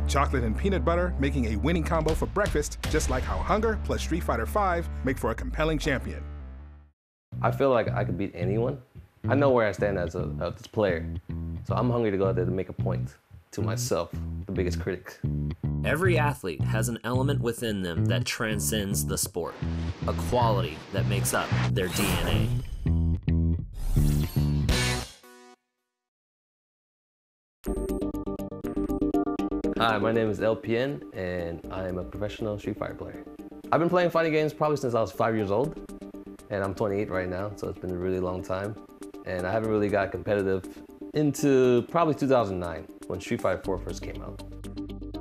Chocolate and peanut butter making a winning combo for breakfast, just like how hunger plus Street Fighter V make for a compelling champion. I feel like I could beat anyone. I know where I stand as a player, so I'm hungry to go out there to make a point to myself, the biggest critic. Every athlete has an element within them that transcends the sport, a quality that makes up their DNA. Hi, my name is LPN, and I am a professional Street Fighter player. I've been playing fighting games probably since I was 5 years old, and I'm 28 right now, so it's been a really long time. And I haven't really got competitive into probably 2009, when Street Fighter 4 first came out.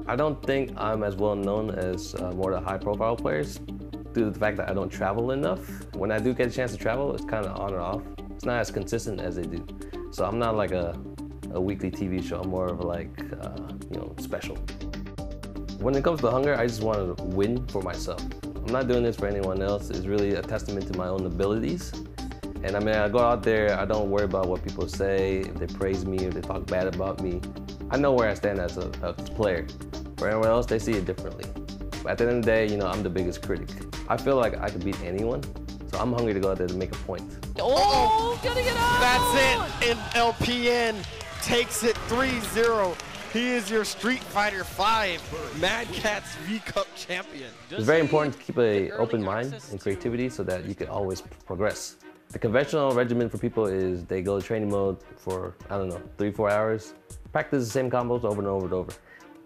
I don't think I'm as well known as more of the high profile players due to the fact that I don't travel enough. When I do get a chance to travel, it's kind of on or off. It's not as consistent as they do. So I'm not like a weekly TV show, I'm more of like, special. When it comes to hunger, I just want to win for myself. I'm not doing this for anyone else. It's really a testament to my own abilities. And I mean, I go out there, I don't worry about what people say, if they praise me, if they talk bad about me. I know where I stand as a player. For anyone else, they see it differently. But at the end of the day, I'm the biggest critic. I feel like I could beat anyone, so I'm hungry to go out there to make a point. Oh, gonna get out! That's it, and LPN takes it 3-0. He is your Street Fighter V Mad Catz V-Cup champion. It's very important to keep an open mind and creativity so that you can always progress. The conventional regimen for people is they go to training mode for, 3-4 hours, practice the same combos over and over and over.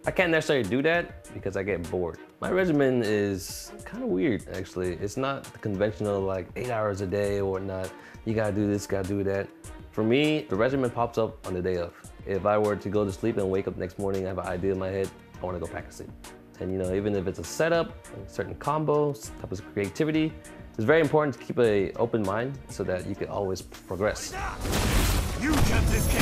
I can't necessarily do that because I get bored. My regimen is kind of weird, actually. It's not the conventional, like 8 hours a day or whatnot. You gotta do this, gotta do that. For me, the regimen pops up on the day of. If I were to go to sleep and wake up next morning, I have an idea in my head, I wanna go practice it. And even if it's a setup, certain combos, type of creativity, it's very important to keep an open mind so that you can always progress. You kept this game.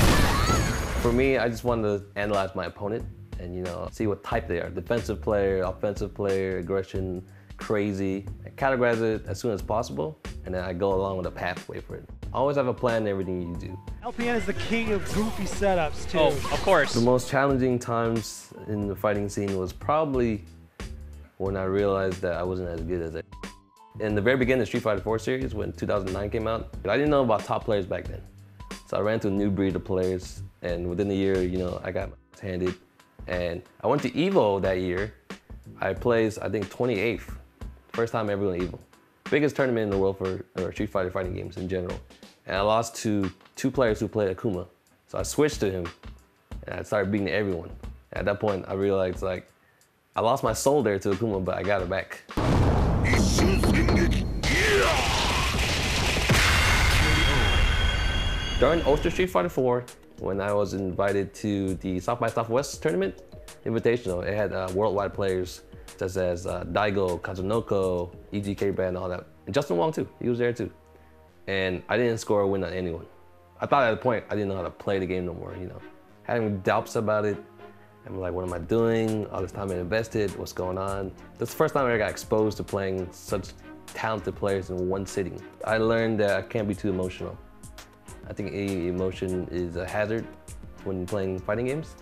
For me, I just want to analyze my opponent and see what type they are. Defensive player, offensive player, aggression, crazy. I categorize it as soon as possible, and then I go along with a pathway for it. Always have a plan in everything you do. LPN is the king of goofy setups too. Oh, of course. The most challenging times in the fighting scene was probably when I realized that I wasn't as good as I. In the very beginning of the Street Fighter 4 series, when 2009 came out, I didn't know about top players back then. So I ran into a new breed of players, and within a year, I got my ass handed. And I went to EVO that year. I placed, I think, 28th. First time I ever went to EVO. Biggest tournament in the world for Street Fighter fighting games in general. And I lost to 2 players who played Akuma. So I switched to him, and I started beating everyone. At that point, I realized, I lost my soul there to Akuma, but I got it back. During Ultra Street Fighter 4, when I was invited to the South by Southwest tournament, Invitational, it had worldwide players such as Daigo, Kazunoko, EGK Band, and all that. And Justin Wong too, he was there too. And I didn't score a win on anyone. I thought at the point I didn't know how to play the game no more, Having doubts about it. I'm like, what am I doing? All this time I invested, what's going on? That's the first time I ever got exposed to playing such talented players in one sitting. I learned that I can't be too emotional. I think emotion is a hazard when playing fighting games.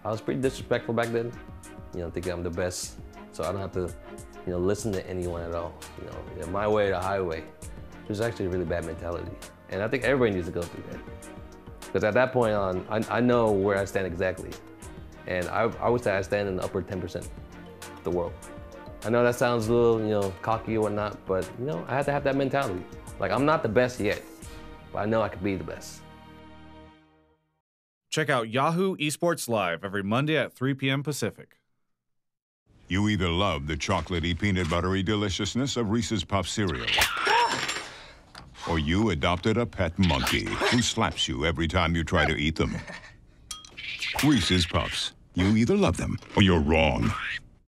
I was pretty disrespectful back then, thinking I'm the best, so I don't have to, listen to anyone at all. My way or the highway, which is actually a really bad mentality. And I think everybody needs to go through that. Because at that point on, I know where I stand exactly. And I would say I stand in the upper 10% of the world. I know that sounds a little, cocky or whatnot, but I have to have that mentality. Like, I'm not the best yet, but I know I could be the best. Check out Yahoo eSports Live every Monday at 3 p.m. Pacific. You either love the chocolatey, peanut buttery deliciousness of Reese's Puff cereal, or you adopted a pet monkey who slaps you every time you try to eat them. Reese's Puffs. You either love them or you're wrong.